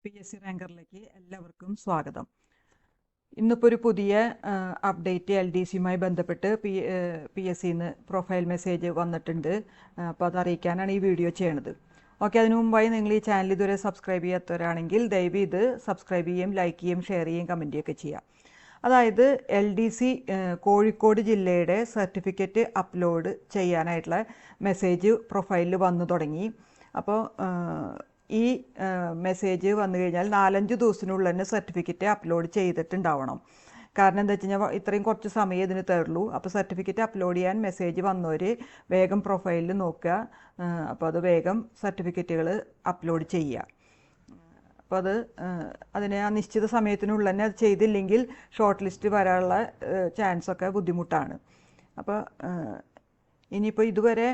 PSC റാങ്കറിലേക്ക് എല്ലാവർക്കും സ്വാഗതം. ഇന്നിപ്പോൾ ഒരു പുതിയ അപ്ഡേറ്റ് LDCയുമായി ബന്ധപ്പെട്ട് PSCന്ന് പ്രൊഫൈൽ മെസ്സേജ് വന്നിട്ടുണ്ട്. അപ്പോൾ അത് അറിയിക്കാനാണ് ഈ വീഡിയോ ചെയ്യണത്. ഓക്കെ, അതിനു മുമ്പായി നിങ്ങൾ ഈ ചാനൽ ഇതുവരെ സബ്സ്ക്രൈബ് ചെയ്യാത്തവരാണെങ്കിൽ ദയവ് ഇത് സബ്സ്ക്രൈബ് ചെയ്യുകയും ലൈക്ക് ചെയ്യുകയും ഷെയർ ചെയ്യുകയും കമൻറ്റ് ചെയ്യുകയൊക്കെ ചെയ്യാം. അതായത് LDC കോഴിക്കോട് ജില്ലയുടെ സർട്ടിഫിക്കറ്റ് അപ്ലോഡ് ചെയ്യാനായിട്ടുള്ള മെസ്സേജ് പ്രൊഫൈലിൽ വന്നു തുടങ്ങി. അപ്പോൾ ഈ മെസ്സേജ് വന്നു കഴിഞ്ഞാൽ 4-5 ദിവസത്തിനുള്ളിൽ തന്നെ സർട്ടിഫിക്കറ്റ് അപ്ലോഡ് ചെയ്തിട്ടുണ്ടാവണം. കാരണം എന്താ വെച്ച് കഴിഞ്ഞാൽ ഇത്രയും കുറച്ച് സമയം ഇതിന് തരുള്ളൂ. അപ്പോൾ സർട്ടിഫിക്കറ്റ് അപ്ലോഡ് ചെയ്യാൻ മെസ്സേജ് വന്നവർ വേഗം പ്രൊഫൈലിൽ നോക്കുക. അപ്പോൾ അത് വേഗം സർട്ടിഫിക്കറ്റുകൾ അപ്ലോഡ് ചെയ്യുക. അപ്പോൾ അതിനെ ആ നിശ്ചിത സമയത്തിനുള്ളിൽ തന്നെ അത് ചെയ്തില്ലെങ്കിൽ ഷോർട്ട് ലിസ്റ്റ് വരാനുള്ള ചാൻസൊക്കെ ബുദ്ധിമുട്ടാണ്. അപ്പോൾ ഇനിയിപ്പോൾ ഇതുവരെ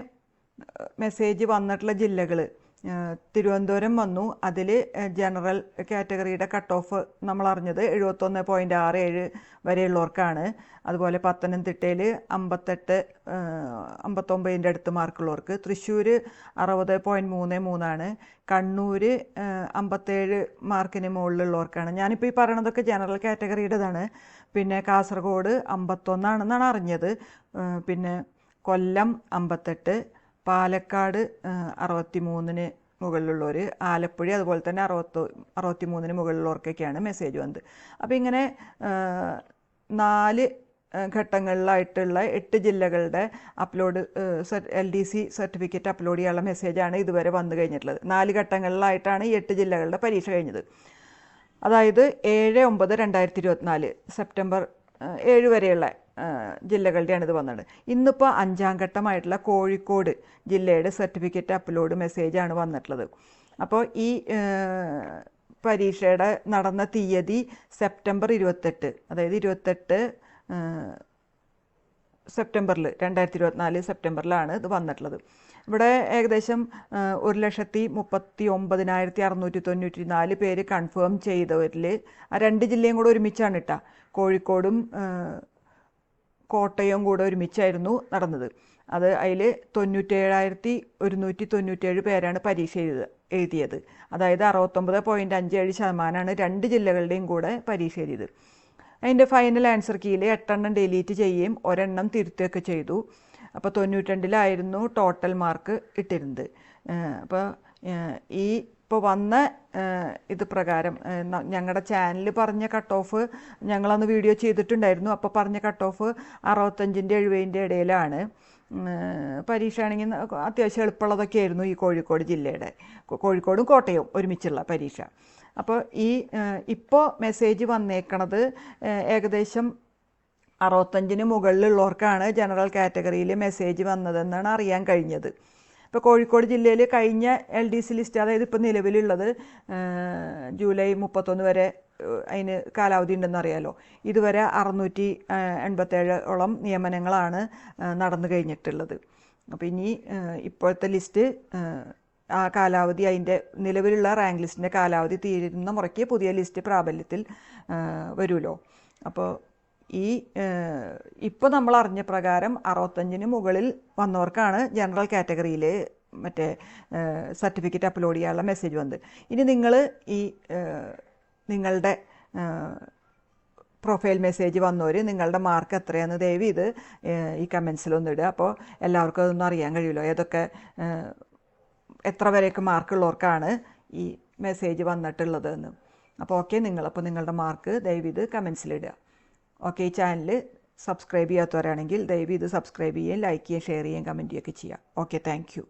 മെസ്സേജ് വന്നിട്ടുള്ള ജില്ലകൾ തിരുവനന്തപുരം വന്നു. അതിൽ ജനറൽ കാറ്റഗറിയുടെ കട്ട് ഓഫ് നമ്മൾ അറിഞ്ഞത് 71.67 വരെയുള്ളവർക്കാണ്. അതുപോലെ പത്തനംതിട്ടയിൽ 59 അടുത്ത് മാർക്കുള്ളവർക്ക്, തൃശ്ശൂർ 60.33 കണ്ണൂർ 57 മാർക്കിന് മുകളിലുള്ളവർക്കാണ്. ഞാനിപ്പോൾ ഈ പറയണതൊക്കെ ജനറൽ കാറ്റഗറിയുടേതാണ്. പിന്നെ കാസർഗോഡ് 51 അറിഞ്ഞത്. പിന്നെ കൊല്ലം 58, പാലക്കാട് 63 മുകളിലുള്ളവർ, ആലപ്പുഴ അതുപോലെ തന്നെ 63 മുകളിലുള്ളവർക്കൊക്കെയാണ് മെസ്സേജ് വന്നത്. അപ്പോൾ ഇങ്ങനെ 4 ഘട്ടങ്ങളിലായിട്ടുള്ള 8 ജില്ലകളുടെ അപ്ലോഡ് LDC സർട്ടിഫിക്കറ്റ് അപ്ലോഡ് ചെയ്യാനുള്ള മെസ്സേജാണ് ഇതുവരെ വന്നു കഴിഞ്ഞിട്ടുള്ളത്. 4 ഘട്ടങ്ങളിലായിട്ടാണ് ഈ 8 ജില്ലകളുടെ പരീക്ഷ കഴിഞ്ഞത്. അതായത് 7/9/2024 സെപ്റ്റംബർ 7 വരെയുള്ള ജില്ലകളുടെയാണ് ഇത് വന്നത്. ഇന്നിപ്പോൾ 5ാം ഘട്ടമായിട്ടുള്ള കോഴിക്കോട് ജില്ലയുടെ സർട്ടിഫിക്കറ്റ് അപ്ലോഡ് മെസ്സേജാണ് വന്നിട്ടുള്ളത്. അപ്പോൾ ഈ പരീക്ഷയുടെ നടന്ന തീയതി സെപ്റ്റംബർ 28, അതായത് 28 സെപ്റ്റംബറിൽ 2024 സെപ്റ്റംബറിലാണ് ഇത് വന്നിട്ടുള്ളത്. ഇവിടെ ഏകദേശം 1,39,694 പേര് കൺഫേം ചെയ്തവരിൽ ആ 2 ജില്ലയും കൂടെ ഒരുമിച്ചാണ് ഇട്ട. കോഴിക്കോടും കോട്ടയവും കൂടെ ഒരുമിച്ചായിരുന്നു നടന്നത്. അതിൽ 97,197 പേരാണ് പരീക്ഷ എഴുതിയത്. അതായത് 69.57% 2 ജില്ലകളുടെയും കൂടെ പരീക്ഷ എഴുതിയത്. അതിൻ്റെ ഫൈനൽ ആൻസർ കീയിൽ 8 ഡിലീറ്റ് ചെയ്യുകയും 1 തിരുത്തുകയൊക്കെ ചെയ്തു. അപ്പോൾ 92 ടോട്ടൽ മാർക്ക് ഇട്ടിരുന്നത്. അപ്പോൾ ഇപ്പോൾ വന്ന ഇത് പ്രകാരം ഞങ്ങളുടെ ചാനൽ പറഞ്ഞ കട്ട് ഓഫ് ഞങ്ങളന്ന് വീഡിയോ ചെയ്തിട്ടുണ്ടായിരുന്നു. അപ്പോൾ പറഞ്ഞ കട്ട് ഓഫ് 65-70 ഇടയിലാണ്. പരീക്ഷ ആണെങ്കിൽ അത്യാവശ്യം എളുപ്പമുള്ളതൊക്കെ ആയിരുന്നു ഈ കോഴിക്കോട് ജില്ലയുടെ, കോഴിക്കോടും കോട്ടയവും ഒരുമിച്ചുള്ള പരീക്ഷ. അപ്പോൾ ഇപ്പോൾ മെസ്സേജ് വന്നേക്കണത് ഏകദേശം 65 മുകളിലുള്ളവർക്കാണ് ജനറൽ കാറ്റഗറിയിൽ മെസ്സേജ് വന്നതെന്നാണ് അറിയാൻ കഴിഞ്ഞത്. ഇപ്പോൾ കോഴിക്കോട് ജില്ലയിൽ കഴിഞ്ഞ LDC ലിസ്റ്റ്, അതായത് ഇപ്പോൾ നിലവിലുള്ളത് ജൂലൈ 31 വരെ അതിന് കാലാവധി ഉണ്ടെന്നറിയാലോ. ഇതുവരെ 687 നിയമനങ്ങളാണ് നടന്നു കഴിഞ്ഞിട്ടുള്ളത്. അപ്പോൾ ഇനി ഇപ്പോഴത്തെ ലിസ്റ്റ് ആ കാലാവധി, അതിൻ്റെ നിലവിലുള്ള റാങ്ക് ലിസ്റ്റിൻ്റെ കാലാവധി തീരുന്ന മുറയ്ക്ക് പുതിയ ലിസ്റ്റ് പ്രാബല്യത്തിൽ വരുമല്ലോ. അപ്പോൾ ഇപ്പോൾ നമ്മൾ അറിഞ്ഞ പ്രകാരം 65 മുകളിൽ വന്നവർക്കാണ് ജനറൽ കാറ്റഗറിയിൽ മറ്റേ സർട്ടിഫിക്കറ്റ് അപ്ലോഡ് ചെയ്യാനുള്ള മെസ്സേജ് വന്നത്. ഇനി നിങ്ങൾ നിങ്ങളുടെ പ്രൊഫൈൽ മെസ്സേജ് വന്നവർ നിങ്ങളുടെ മാർക്ക് എത്രയാണെന്ന് ദയവ് ഇത് ഈ കമൻസിലൊന്നും ഇടുക. അപ്പോൾ എല്ലാവർക്കും അതൊന്നും അറിയാൻ കഴിയുമല്ലോ, ഏതൊക്കെ എത്ര വരെയൊക്കെ മാർക്കുള്ളവർക്കാണ് ഈ മെസ്സേജ് വന്നിട്ടുള്ളത് എന്ന്. അപ്പോൾ ഓക്കെ, നിങ്ങളുടെ മാർക്ക് ദയവ് ഇത് കമൻസിലിടുക. ഓക്കെ, ഈ ചാനൽ സബ്സ്ക്രൈബ് ചെയ്യാത്തവരാണെങ്കിൽ ദയവ് ഇത് സബ്സ്ക്രൈബ് ചെയ്യുകയും ലൈക്ക് ചെയ്യുകയും ഷെയർ ചെയ്യുകയും കമൻറ്റ് ചെയ്യുകയൊക്കെ ചെയ്യുക. Okay, thank you.